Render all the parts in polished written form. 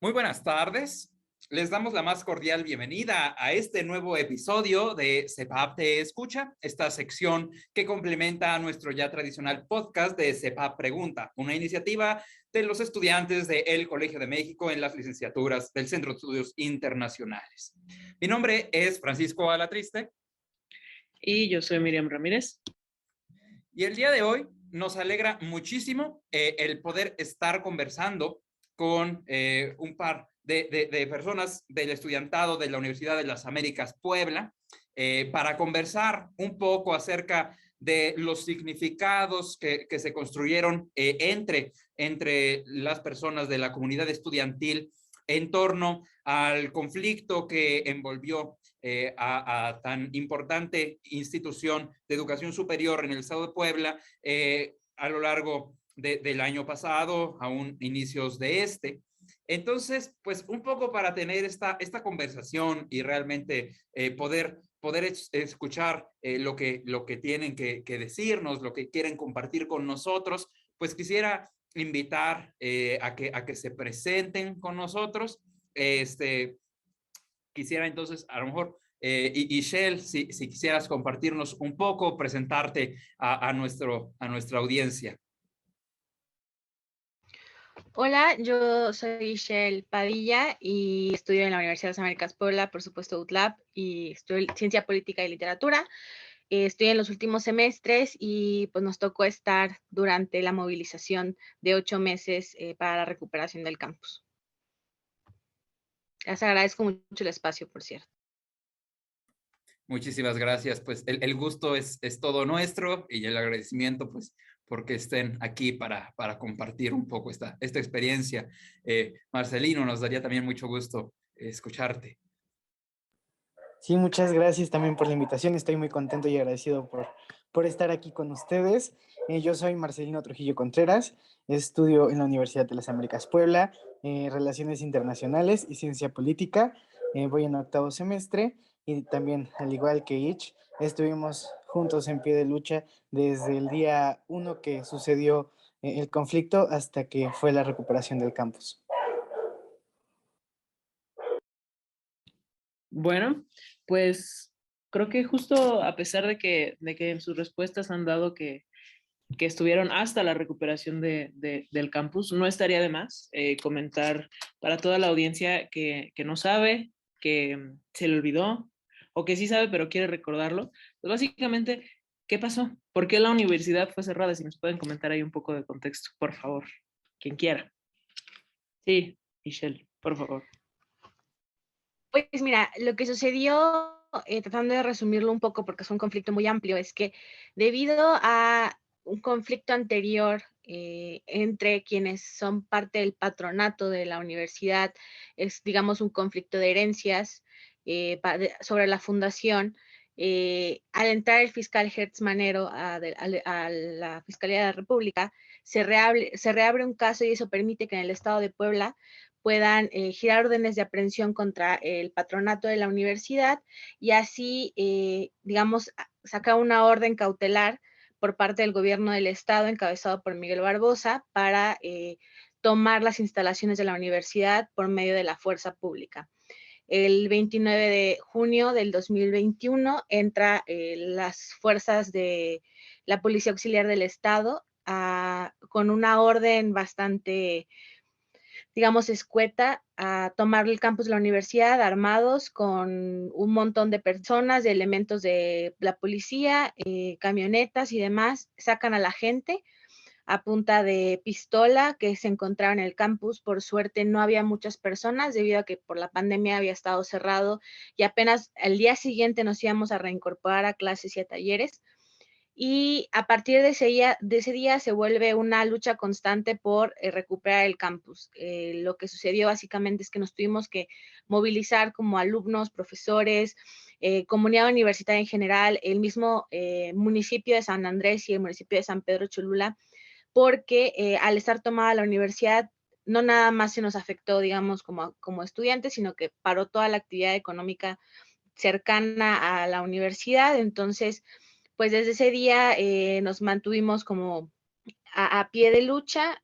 Muy buenas tardes. Les damos la más cordial bienvenida a este nuevo episodio de CEPAP Te Escucha, esta sección que complementa a nuestro ya tradicional podcast de CEPAP Pregunta, una iniciativa de los estudiantes del Colegio de México en las licenciaturas del Centro de Estudios Internacionales. Mi nombre es Francisco Alatriste. Y yo soy Miriam Ramírez. Y el día de hoy nos alegra muchísimo el poder estar conversando con un par de personas del estudiantado de la Universidad de las Américas Puebla para conversar un poco acerca de los significados que se construyeron entre las personas de la comunidad estudiantil en torno al conflicto que envolvió a tan importante institución de educación superior en el estado de Puebla a lo largo del año pasado, aún inicios de este. Entonces, pues un poco para tener esta conversación y realmente poder escuchar lo que tienen que decirnos, lo que quieren compartir con nosotros, pues quisiera invitar a que se presenten con nosotros. Quisiera entonces, a lo mejor, Shell, si quisieras compartirnos un poco, presentarte a nuestra audiencia. Hola, yo soy Shell Padilla y estudio en la Universidad de las Américas Puebla, por supuesto UTLAP, y estudio Ciencia Política y Literatura. Estoy en los últimos semestres y pues nos tocó estar durante la movilización de 8 meses para la recuperación del campus. Les agradezco mucho el espacio, por cierto. Muchísimas gracias. Pues el gusto es todo nuestro y el agradecimiento pues porque estén aquí para compartir un poco esta experiencia. Marcelino, nos daría también mucho gusto escucharte. Sí, muchas gracias también por la invitación. Estoy muy contento y agradecido por estar aquí con ustedes. Yo soy Marcelino Trujillo Contreras, estudio en la Universidad de las Américas Puebla, Relaciones Internacionales y Ciencia Política. Voy en 8º semestre y también, al igual que Ich, estuvimos juntos en pie de lucha desde el día 1 que sucedió el conflicto hasta que fue la recuperación del campus. Bueno, pues creo que justo a pesar de que en sus respuestas han dado que estuvieron hasta la recuperación del campus, no estaría de más comentar para toda la audiencia que no sabe, que se le olvidó, o que sí sabe pero quiere recordarlo. Pues básicamente, ¿qué pasó? ¿Por qué la universidad fue cerrada? Si nos pueden comentar ahí un poco de contexto, por favor, quien quiera. Sí, Michelle, por favor. Pues mira, lo que sucedió, tratando de resumirlo un poco porque es un conflicto muy amplio, es que debido a un conflicto anterior entre quienes son parte del patronato de la universidad, es digamos un conflicto de herencias sobre la fundación. Al entrar el fiscal Hertz Manero a la Fiscalía de la República, se reabre un caso y eso permite que en el estado de Puebla puedan girar órdenes de aprehensión contra el patronato de la universidad y así, digamos, sacar una orden cautelar por parte del gobierno del estado encabezado por Miguel Barbosa para tomar las instalaciones de la universidad por medio de la fuerza pública. El 29 de junio del 2021 entra las fuerzas de la Policía Auxiliar del Estado con una orden bastante, digamos, escueta a tomar el campus de la universidad armados con un montón de personas, de elementos de la policía, camionetas y demás, sacan a la gente a punta de pistola que se encontraba en el campus. Por suerte no había muchas personas debido a que por la pandemia había estado cerrado y apenas el día siguiente nos íbamos a reincorporar a clases y a talleres. Y a partir de ese día se vuelve una lucha constante por recuperar el campus. Lo que sucedió básicamente es que nos tuvimos que movilizar como alumnos, profesores, comunidad universitaria en general, el mismo municipio de San Andrés y el municipio de San Pedro Cholula, porque al estar tomada la universidad, no nada más se nos afectó, digamos, como estudiantes, sino que paró toda la actividad económica cercana a la universidad. Entonces, pues desde ese día nos mantuvimos como a pie de lucha.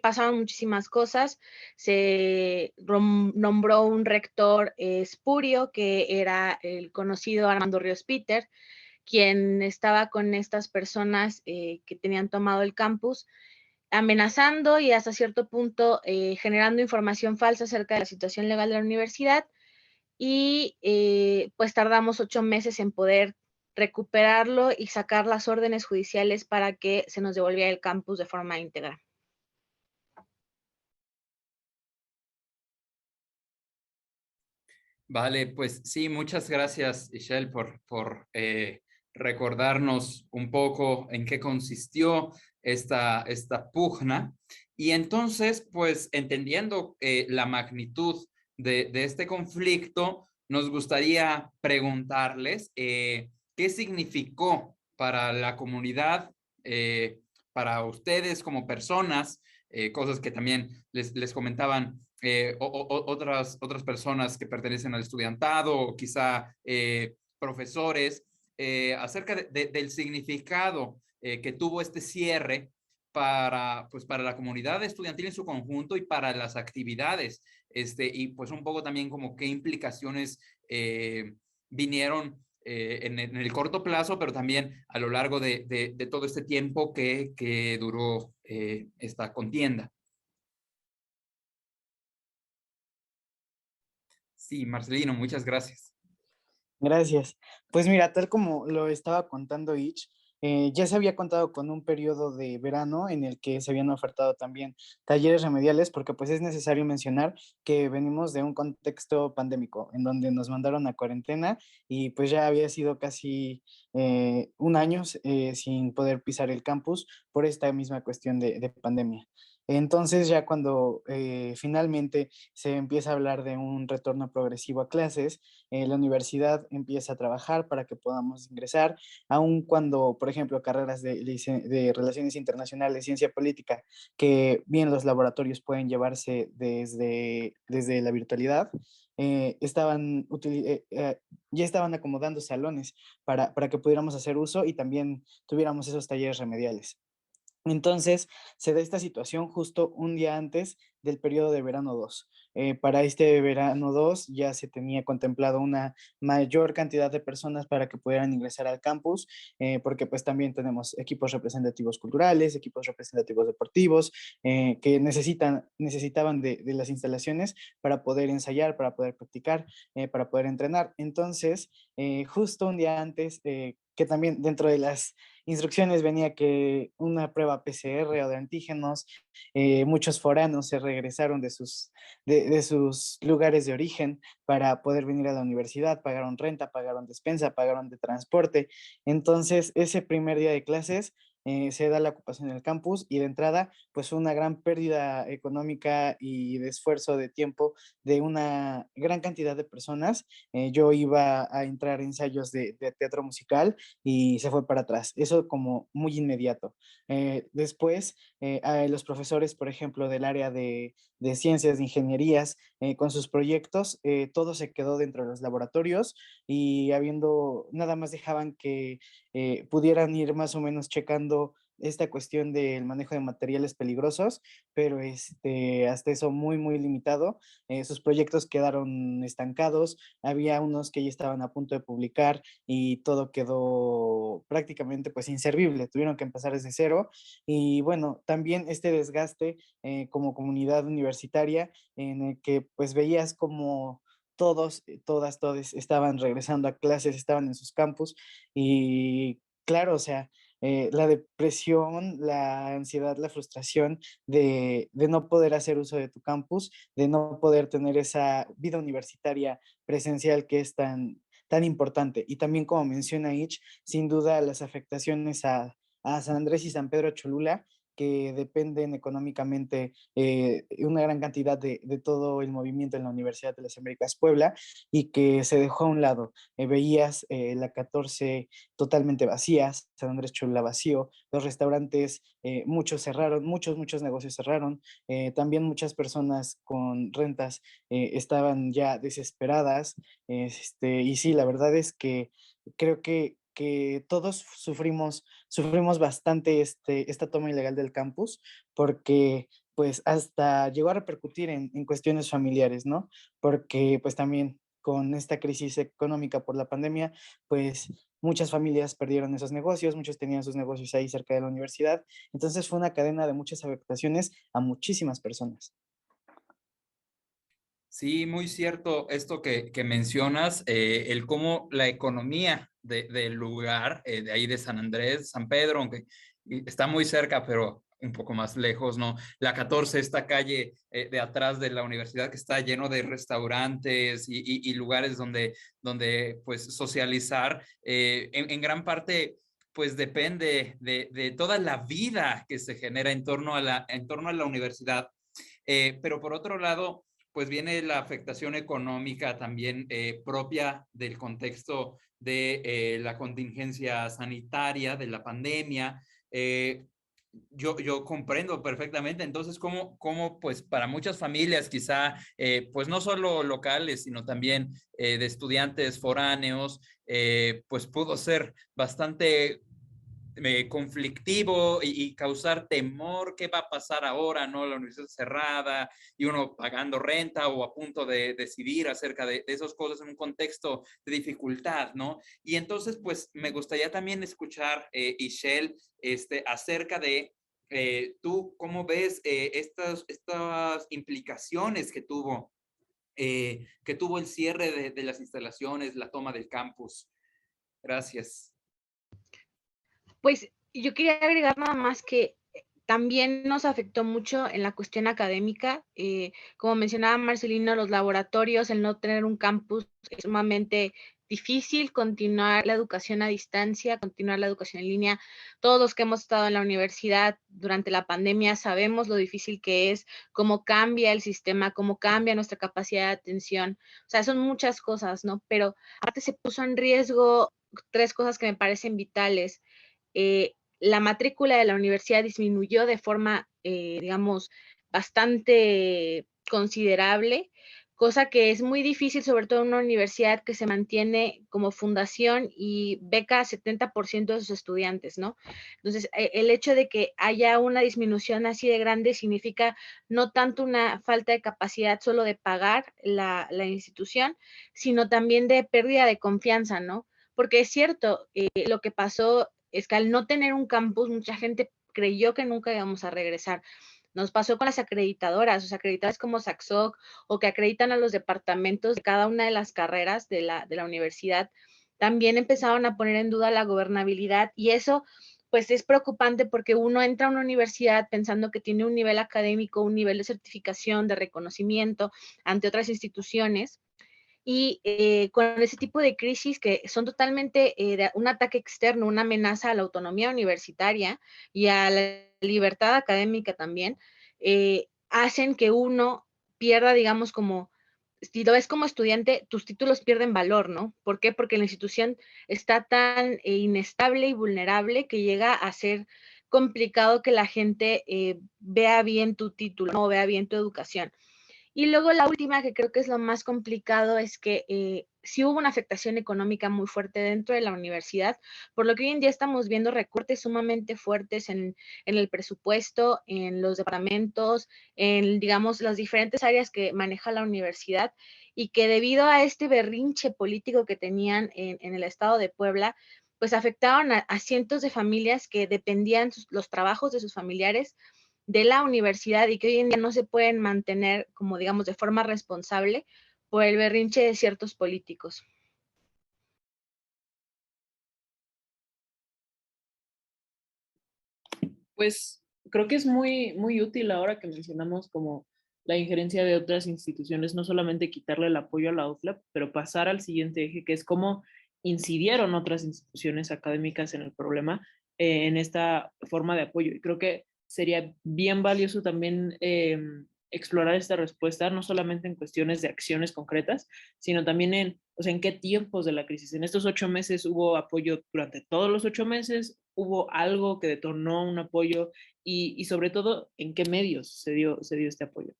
Pasaron muchísimas cosas. Se nombró un rector espurio, que era el conocido Armando Ríos Peter, quien estaba con estas personas que tenían tomado el campus, amenazando y hasta cierto punto generando información falsa acerca de la situación legal de la universidad. Y pues tardamos 8 meses en poder recuperarlo y sacar las órdenes judiciales para que se nos devolviera el campus de forma íntegra. Vale, pues sí, muchas gracias, Ishel, por recordarnos un poco en qué consistió esta pugna. Y entonces, pues entendiendo la magnitud de este conflicto, nos gustaría preguntarles qué significó para la comunidad, para ustedes como personas, cosas que también les comentaban otras personas que pertenecen al estudiantado, o quizá profesores, acerca del significado que tuvo este cierre pues, para la comunidad estudiantil en su conjunto y para las actividades, y pues un poco también como qué implicaciones vinieron en el corto plazo, pero también a lo largo de todo este tiempo que duró esta contienda. Sí, Marcelino, muchas gracias. Gracias. Pues mira, tal como lo estaba contando Ich, ya se había contado con un periodo de verano en el que se habían ofertado también talleres remediales, porque pues es necesario mencionar que venimos de un contexto pandémico en donde nos mandaron a cuarentena y pues ya había sido casi un año sin poder pisar el campus por esta misma cuestión de pandemia. Entonces ya cuando finalmente se empieza a hablar de un retorno progresivo a clases, la universidad empieza a trabajar para que podamos ingresar, aun cuando, por ejemplo, carreras de relaciones internacionales, ciencia política, que bien los laboratorios pueden llevarse desde la virtualidad, ya estaban acomodando salones para que pudiéramos hacer uso y también tuviéramos esos talleres remediales. Entonces, se da esta situación justo un día antes del periodo de verano 2. Para este verano 2 ya se tenía contemplado una mayor cantidad de personas para que pudieran ingresar al campus, porque pues también tenemos equipos representativos culturales, equipos representativos deportivos, que necesitaban de las instalaciones para poder ensayar, para poder practicar, para poder entrenar. Entonces, justo un día antes, que también dentro de las instrucciones venía que una prueba PCR o de antígenos, muchos foranos se regresaron de sus lugares de origen para poder venir a la universidad, pagaron renta, pagaron despensa, pagaron de transporte. Entonces, ese primer día de clases se da la ocupación del campus y de entrada, pues una gran pérdida económica y de esfuerzo de tiempo de una gran cantidad de personas. Yo iba a entrar en ensayos de teatro musical y se fue para atrás. Eso como muy inmediato. Después, los profesores, por ejemplo, del área de ciencias, de ingenierías, con sus proyectos, todo se quedó dentro de los laboratorios y habiendo, nada más dejaban que pudieran ir más o menos checando esta cuestión del manejo de materiales peligrosos, pero hasta eso muy, muy limitado. Sus proyectos quedaron estancados, había unos que ya estaban a punto de publicar y todo quedó prácticamente pues inservible, tuvieron que empezar desde cero y bueno, también este desgaste como comunidad universitaria en el que pues veías como todos, todas estaban regresando a clases, estaban en sus campus y claro, o sea, la depresión, la ansiedad, la frustración de no poder hacer uso de tu campus, de no poder tener esa vida universitaria presencial que es tan importante. Y también como menciona Ich, sin duda las afectaciones a San Andrés y San Pedro Cholula, que dependen económicamente una gran cantidad de todo el movimiento en la Universidad de las Américas Puebla y que se dejó a un lado. Veías la 14 totalmente vacías, San Andrés Cholula vacío, los restaurantes, muchos cerraron, muchos negocios cerraron, también muchas personas con rentas estaban ya desesperadas, y sí, la verdad es que creo que porque todos sufrimos bastante esta toma ilegal del campus, porque pues hasta llegó a repercutir en cuestiones familiares, ¿no? Porque pues también con esta crisis económica por la pandemia, pues muchas familias perdieron esos negocios, muchos tenían sus negocios ahí cerca de la universidad, entonces fue una cadena de muchas afectaciones a muchísimas personas. Sí, muy cierto esto que mencionas, el cómo la economía del lugar, de ahí de San Andrés, San Pedro, aunque está muy cerca, pero un poco más lejos, ¿no? La 14, esta calle de atrás de la universidad que está lleno de restaurantes y lugares donde pues socializar, en gran parte pues depende de toda la vida que se genera en torno a la universidad. Pero por otro lado, pues viene la afectación económica también propia del contexto de la contingencia sanitaria, de la pandemia. Yo comprendo perfectamente, entonces, cómo pues para muchas familias quizá, pues no solo locales, sino también de estudiantes foráneos, pues pudo ser bastante conflictivo y causar temor, qué va a pasar ahora, ¿no? La universidad cerrada y uno pagando renta o a punto de decidir acerca de esas cosas en un contexto de dificultad, ¿no? Y entonces, pues me gustaría también escuchar, Ishel, acerca de tú, ¿cómo ves estas implicaciones que tuvo el cierre de las instalaciones, la toma del campus? Gracias. Pues yo quería agregar nada más que también nos afectó mucho en la cuestión académica. Como mencionaba Marcelino, los laboratorios, el no tener un campus es sumamente difícil continuar la educación a distancia, continuar la educación en línea. Todos los que hemos estado en la universidad durante la pandemia sabemos lo difícil que es, cómo cambia el sistema, cómo cambia nuestra capacidad de atención. O sea, son muchas cosas, ¿no? Pero aparte se puso en riesgo tres cosas que me parecen vitales. La matrícula de la universidad disminuyó de forma, digamos, bastante considerable, cosa que es muy difícil, sobre todo en una universidad que se mantiene como fundación y beca a 70% de sus estudiantes, ¿no? Entonces, el hecho de que haya una disminución así de grande significa no tanto una falta de capacidad solo de pagar la institución, sino también de pérdida de confianza, ¿no? Porque es cierto, lo que pasó es que al no tener un campus, mucha gente creyó que nunca íbamos a regresar. Nos pasó con las acreditadoras, o sea, acreditadoras como Saxoc o que acreditan a los departamentos de cada una de las carreras de la universidad, también empezaron a poner en duda la gobernabilidad y eso pues es preocupante porque uno entra a una universidad pensando que tiene un nivel académico, un nivel de certificación, de reconocimiento ante otras instituciones y con ese tipo de crisis que son totalmente un ataque externo, una amenaza a la autonomía universitaria y a la libertad académica también, hacen que uno pierda, digamos, como, si lo ves como estudiante, tus títulos pierden valor, ¿no? ¿Por qué? Porque la institución está tan inestable y vulnerable que llega a ser complicado que la gente vea bien tu título, no vea bien tu educación. Y luego la última, que creo que es lo más complicado, es que sí hubo una afectación económica muy fuerte dentro de la universidad, por lo que hoy en día estamos viendo recortes sumamente fuertes en el presupuesto, en los departamentos, en, digamos, las diferentes áreas que maneja la universidad y que debido a este berrinche político que tenían en el estado de Puebla, pues afectaron a cientos de familias que dependían los trabajos de sus familiares de la universidad y que hoy en día no se pueden mantener como digamos de forma responsable por el berrinche de ciertos políticos. Pues creo que es muy útil ahora que mencionamos como la injerencia de otras instituciones, no solamente quitarle el apoyo a la UTLAP, pero pasar al siguiente eje, que es cómo incidieron otras instituciones académicas en el problema, en esta forma de apoyo. Y creo que sería bien valioso también explorar esta respuesta, no solamente en cuestiones de acciones concretas, sino también en, o sea, en qué tiempos de la crisis. En estos 8 meses hubo apoyo durante todos los 8 meses, hubo algo que detonó un apoyo y sobre todo en qué medios se dio este apoyo.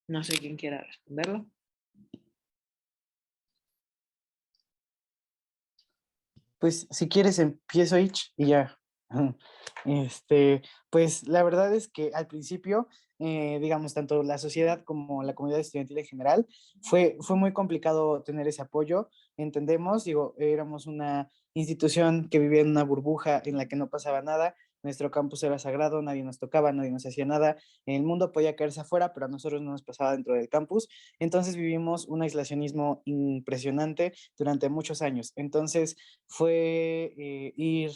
No sé quién quiera responderlo. pues si quieres empiezo, Ich, y ya. Pues la verdad es que al principio, digamos, tanto la sociedad como la comunidad estudiantil en general, fue muy complicado tener ese apoyo. Entendemos, digo, éramos una institución que vivía en una burbuja en la que no pasaba nada. Nuestro campus era sagrado, nadie nos tocaba, nadie nos hacía nada. El mundo podía caerse afuera, pero a nosotros no nos pasaba dentro del campus. Entonces vivimos un aislacionismo impresionante durante muchos años. Entonces fue ir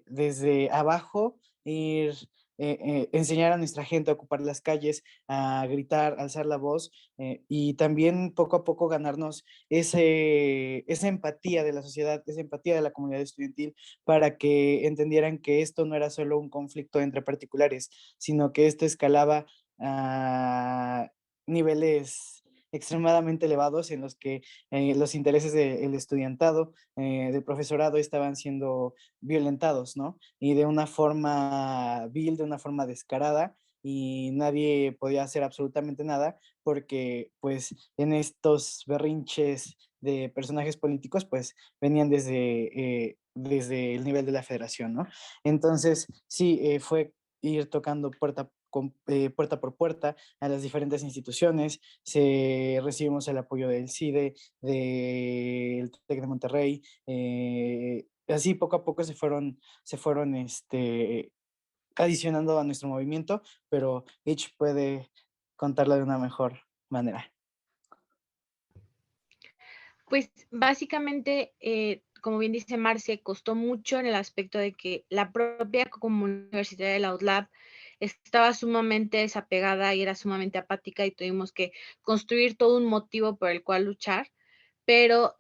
desde abajo, ir, enseñar a nuestra gente a ocupar las calles, a gritar, alzar la voz, y también poco a poco ganarnos esa empatía de la sociedad, esa empatía de la comunidad estudiantil, para que entendieran que esto no era solo un conflicto entre particulares, sino que esto escalaba a niveles extremadamente elevados en los que los intereses del estudiantado, del profesorado, estaban siendo violentados, ¿no? Y de una forma vil, de una forma descarada, y nadie podía hacer absolutamente nada porque pues en estos berrinches de personajes políticos pues venían desde el nivel de la federación, ¿no? Entonces sí, fue ir tocando puerta por puerta a las diferentes instituciones. Recibimos el apoyo del CIDE, del TEC de Monterrey. Así poco a poco se fueron adicionando a nuestro movimiento, pero Itch puede contarlo de una mejor manera. Pues básicamente, como bien dice Marce, costó mucho en el aspecto de que la propia comunidad universitaria de la UTLAB estaba sumamente desapegada y era sumamente apática, y tuvimos que construir todo un motivo por el cual luchar. Pero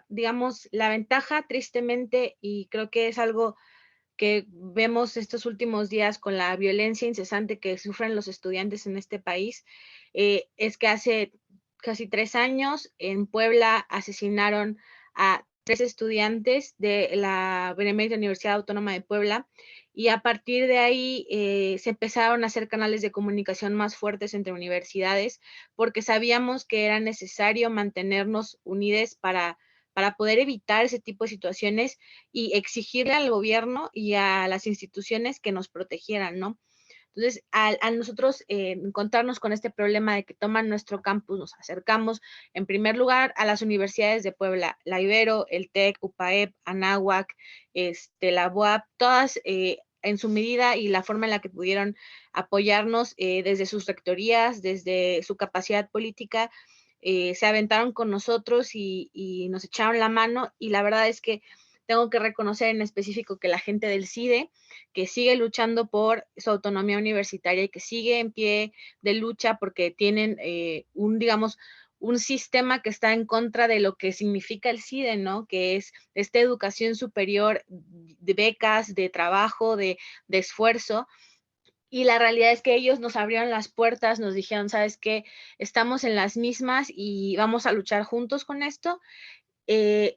digamos, la ventaja, tristemente, y creo que es algo que vemos estos últimos días con la violencia incesante que sufren los estudiantes en este país, es que hace casi 3 años en Puebla asesinaron a 3 estudiantes de la Benemérita Universidad Autónoma de Puebla, y a partir de ahí se empezaron a hacer canales de comunicación más fuertes entre universidades, porque sabíamos que era necesario mantenernos unidos para poder evitar ese tipo de situaciones y exigirle al gobierno y a las instituciones que nos protegieran, ¿no? Entonces, al nosotros encontrarnos con este problema de que toman nuestro campus, nos acercamos en primer lugar a las universidades de Puebla, la Ibero, el TEC, UPAEP, Anáhuac, la UAP, todas en su medida y la forma en la que pudieron apoyarnos desde sus rectorías, desde su capacidad política, se aventaron con nosotros y nos echaron la mano, y la verdad es que tengo que reconocer en específico que la gente del CIDE, que sigue luchando por su autonomía universitaria y que sigue en pie de lucha porque tienen digamos, un sistema que está en contra de lo que significa el CIDE, ¿no? Que es esta educación superior de becas, de trabajo, de esfuerzo. Y la realidad es que ellos nos abrieron las puertas, nos dijeron, ¿sabes qué? Estamos en las mismas y vamos a luchar juntos con esto.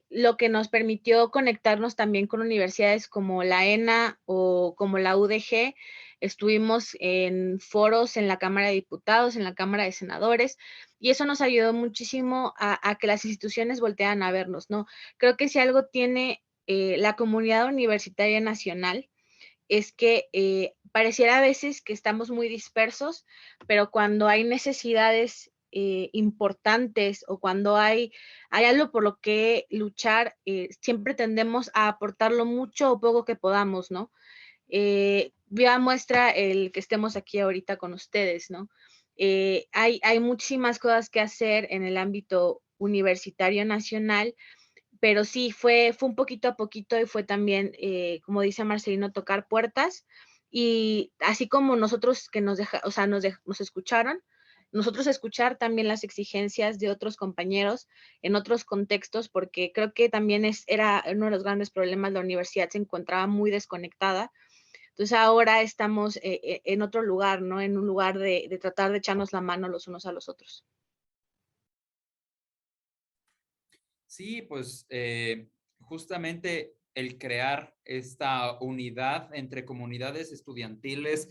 Lo que nos permitió conectarnos también con universidades como la ENA o como la UDG. Estuvimos en foros en la Cámara de Diputados, en la Cámara de Senadores, y eso nos ayudó muchísimo a que las instituciones voltearan a vernos, ¿no? Creo que si algo tiene la comunidad universitaria nacional es que pareciera a veces que estamos muy dispersos, pero cuando hay necesidades importantes o cuando hay algo por lo que luchar, siempre tendemos a aportar lo mucho o poco que podamos, ¿no? Ya muestra el que estemos aquí ahorita con ustedes, ¿no? Hay muchísimas cosas que hacer en el ámbito universitario nacional, pero sí, fue un poquito a poquito, y fue también, como dice Marcelino, tocar puertas, y así como nosotros que o sea, nos escucharon, nosotros escuchar también las exigencias de otros compañeros en otros contextos, porque creo que también era uno de los grandes problemas. La universidad se encontraba muy desconectada. Entonces ahora estamos en otro lugar, ¿no? En un lugar de tratar de echarnos la mano los unos a los otros. Sí, pues justamente el crear esta unidad entre comunidades estudiantiles,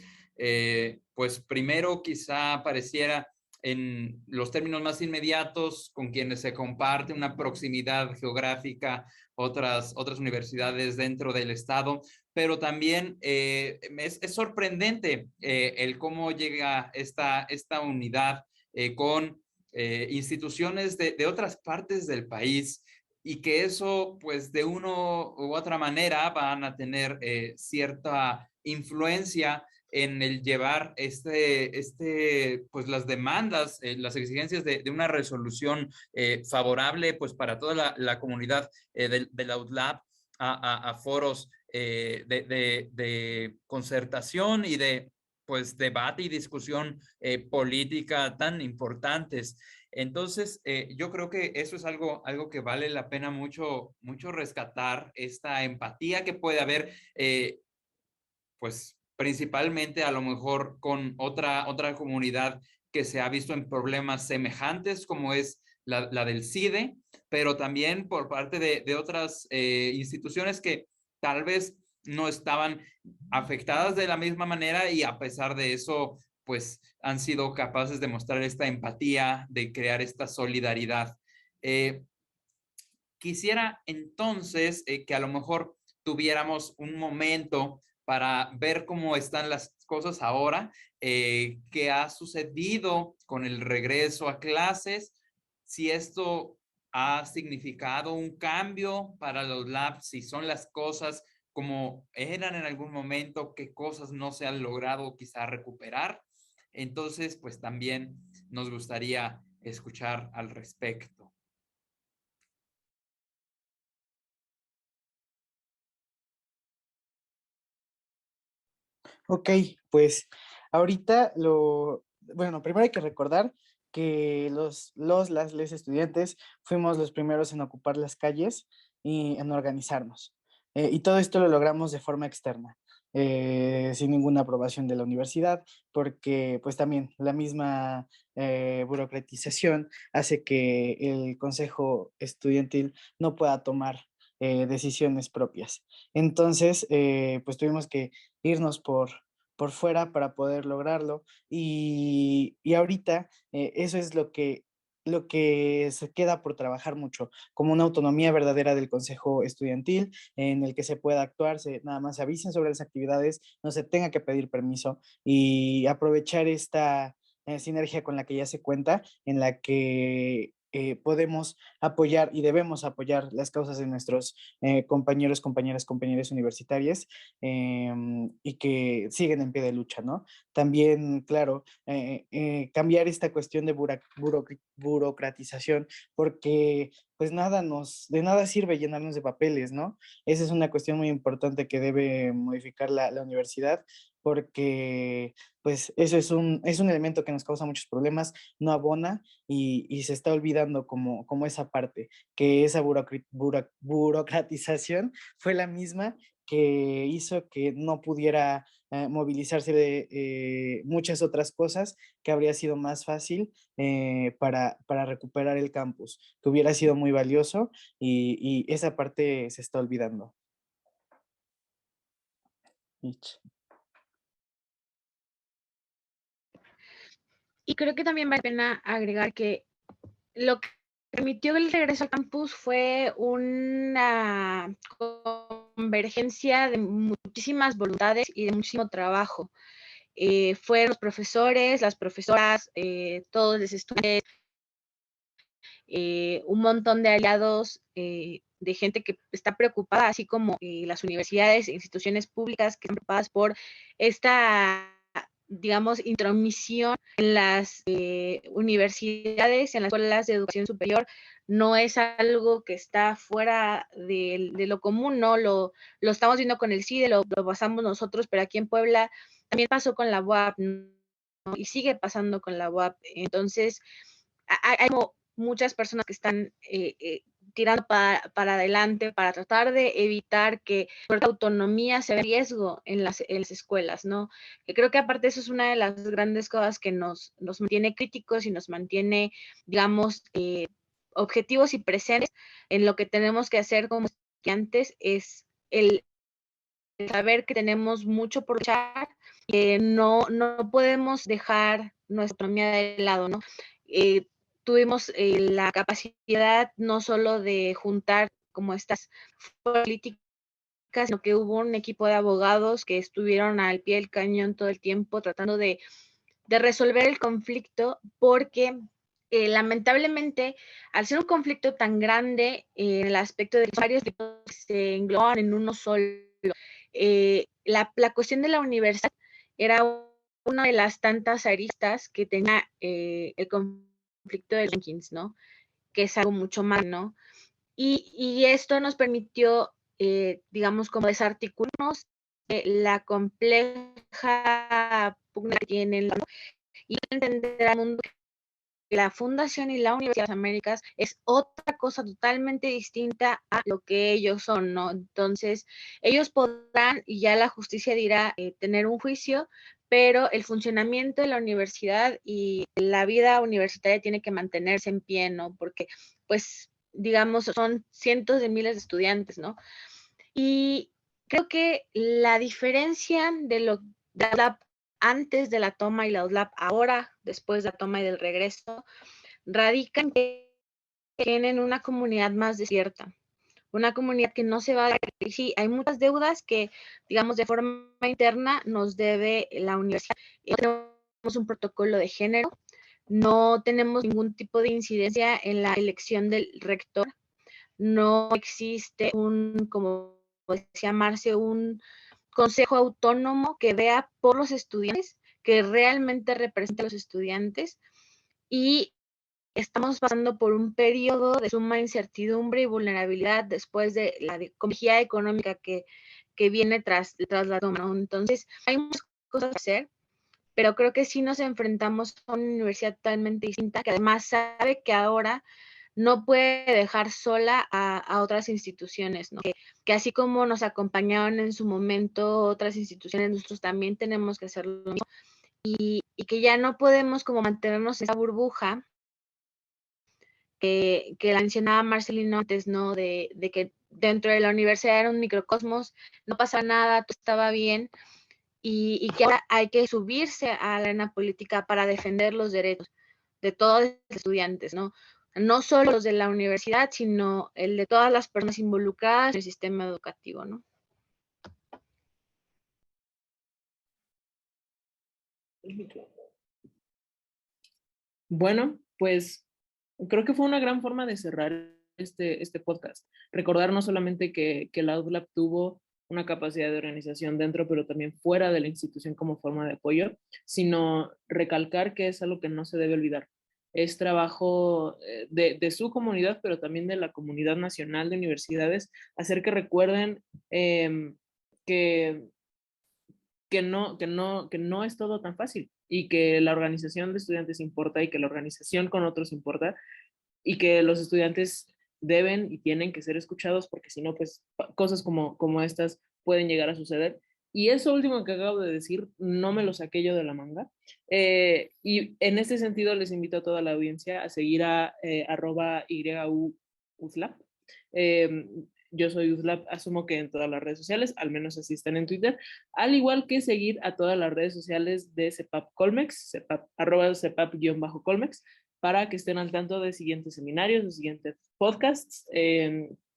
pues primero quizá pareciera en los términos más inmediatos, con quienes se comparte una proximidad geográfica, otras universidades dentro del estado, pero también es sorprendente el cómo llega esta unidad con instituciones de otras partes del país, y que eso, pues de uno u otra manera van a tener cierta influencia en el llevar pues las demandas, las exigencias de una resolución favorable pues para toda la comunidad de la UDLAP a foros de concertación y de pues debate y discusión política tan importantes. Entonces, yo creo que eso es algo que vale la pena mucho rescatar, esta empatía que puede haber, pues principalmente a lo mejor con otra comunidad que se ha visto en problemas semejantes, como es la del CIDE, pero también por parte de otras instituciones que tal vez no estaban afectadas de la misma manera, y a pesar de eso, pues han sido capaces de mostrar esta empatía, de crear esta solidaridad. Quisiera entonces que a lo mejor tuviéramos un momento para ver cómo están las cosas ahora, qué ha sucedido con el regreso a clases, si esto ha significado un cambio para los labs, si son las cosas como eran en algún momento, qué cosas no se han logrado quizá recuperar. Entonces, pues también nos gustaría escuchar al respecto. Ok, pues ahorita bueno, primero hay que recordar que les estudiantes fuimos los primeros en ocupar las calles y en organizarnos. Y todo esto lo logramos de forma externa, sin ninguna aprobación de la universidad, porque pues también la misma burocratización hace que el consejo estudiantil no pueda tomar decisiones propias. Entonces, pues tuvimos que irnos por fuera para poder lograrlo. Y ahorita eso es lo que se queda por trabajar mucho, como una autonomía verdadera del consejo estudiantil en el que se pueda actuar, nada más se avisen sobre las actividades, no se tenga que pedir permiso, y aprovechar esta sinergia con la que ya se cuenta, en la que podemos apoyar y debemos apoyar las causas de nuestros compañeros, compañeras universitarias, y que siguen en pie de lucha, ¿no? También, claro, cambiar esta cuestión de burocratización, porque pues de nada sirve llenarnos de papeles, ¿no? Esa es una cuestión muy importante que debe modificar la universidad, porque pues eso es un elemento que nos causa muchos problemas, no abona, y se está olvidando como esa parte, que esa burocratización fue la misma que hizo que no pudiera movilizarse de muchas otras cosas que habría sido más fácil para recuperar el campus, que hubiera sido muy valioso, y esa parte se está olvidando. Ich. Y creo que también vale la pena agregar que lo que permitió el regreso al campus fue una convergencia de muchísimas voluntades y de muchísimo trabajo. Fueron los profesores, las profesoras, todos los estudiantes, un montón de aliados, de gente que está preocupada, así como las universidades e instituciones públicas que están preocupadas por esta, digamos, intromisión en las universidades, en las escuelas de educación superior. No es algo que está fuera de lo común, ¿no? Lo estamos viendo con el CIDE, lo pasamos nosotros, pero aquí en Puebla también pasó con la UAP, ¿no? Y sigue pasando con la UAP. Entonces, hay como muchas personas que están tirando para adelante para tratar de evitar que la autonomía se vea en riesgo en las escuelas, ¿no? Que creo que aparte eso es una de las grandes cosas que nos mantiene críticos y nos mantiene, digamos, objetivos y presentes en lo que tenemos que hacer como estudiantes, es el saber que tenemos mucho por luchar, que no podemos dejar nuestra autonomía de lado, ¿no? Tuvimos la capacidad no solo de juntar como estas políticas, sino que hubo un equipo de abogados que estuvieron al pie del cañón todo el tiempo tratando de resolver el conflicto, porque lamentablemente, al ser un conflicto tan grande, en el aspecto de que varios tipos se engloban en uno solo, la cuestión de la universidad era una de las tantas aristas que tenía el conflicto de Jenkins, ¿no? Que es algo mucho más, ¿no? Y esto nos permitió, digamos, como desarticularnos la compleja pugna que tienen, ¿no? Y entender al mundo que la Fundación y la Universidad de las Américas es otra cosa totalmente distinta a lo que ellos son, ¿no? Entonces, ellos podrán, y ya la justicia dirá, tener un juicio, pero el funcionamiento de la universidad y la vida universitaria tiene que mantenerse en pie, ¿no? Porque, pues, digamos, son cientos de miles de estudiantes, ¿no? Y creo que la diferencia de lo de la UDLAP antes de la toma y la UDLAP ahora, después de la toma y del regreso, radica en que tienen una comunidad más desierta, una comunidad que no se va a... Sí, hay muchas deudas que, digamos, de forma interna nos debe la universidad. No tenemos un protocolo de género, no tenemos ningún tipo de incidencia en la elección del rector, no existe un, como decía Marce, un consejo autónomo que vea por los estudiantes, que realmente represente a los estudiantes, y estamos pasando por un periodo de suma incertidumbre y vulnerabilidad después de la complejidad económica que viene tras la toma, ¿no? Entonces, hay muchas cosas que hacer, pero creo que sí nos enfrentamos a una universidad totalmente distinta, que además sabe que ahora no puede dejar sola a otras instituciones, ¿no? Que así como nos acompañaron en su momento otras instituciones, nosotros también tenemos que hacer lo mismo, y que ya no podemos como mantenernos en esa burbuja que la mencionaba Marcelino antes, ¿no? De que dentro de la universidad era un microcosmos, no pasaba nada, todo estaba bien, y que ahora hay que subirse a la arena política para defender los derechos de todos los estudiantes, ¿no? No solo los de la universidad, sino el de todas las personas involucradas en el sistema educativo, ¿no? Bueno, pues creo que fue una gran forma de cerrar este podcast. Recordar no solamente que la UDLAP tuvo una capacidad de organización dentro, pero también fuera de la institución como forma de apoyo, sino recalcar que es algo que no se debe olvidar. Es trabajo de su comunidad, pero también de la comunidad nacional de universidades, hacer que recuerden que que no es todo tan fácil y que la organización de estudiantes importa y que la organización con otros importa y que los estudiantes deben y tienen que ser escuchados porque si no, pues cosas como estas pueden llegar a suceder. Y eso último que acabo de decir, no me lo saqué yo de la manga. Y en este sentido les invito a toda la audiencia a seguir a @YUUSLAP. Yo soy Uslap, asumo que en todas las redes sociales, al menos así están en Twitter, al igual que seguir a todas las redes sociales de CEPAP Colmex, CEPAP, @CEPAP_Colmex, para que estén al tanto de siguientes seminarios, de siguientes podcasts,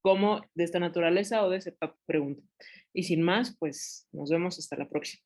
como de esta naturaleza o de CEPAP Pregunta. Y sin más, pues nos vemos hasta la próxima.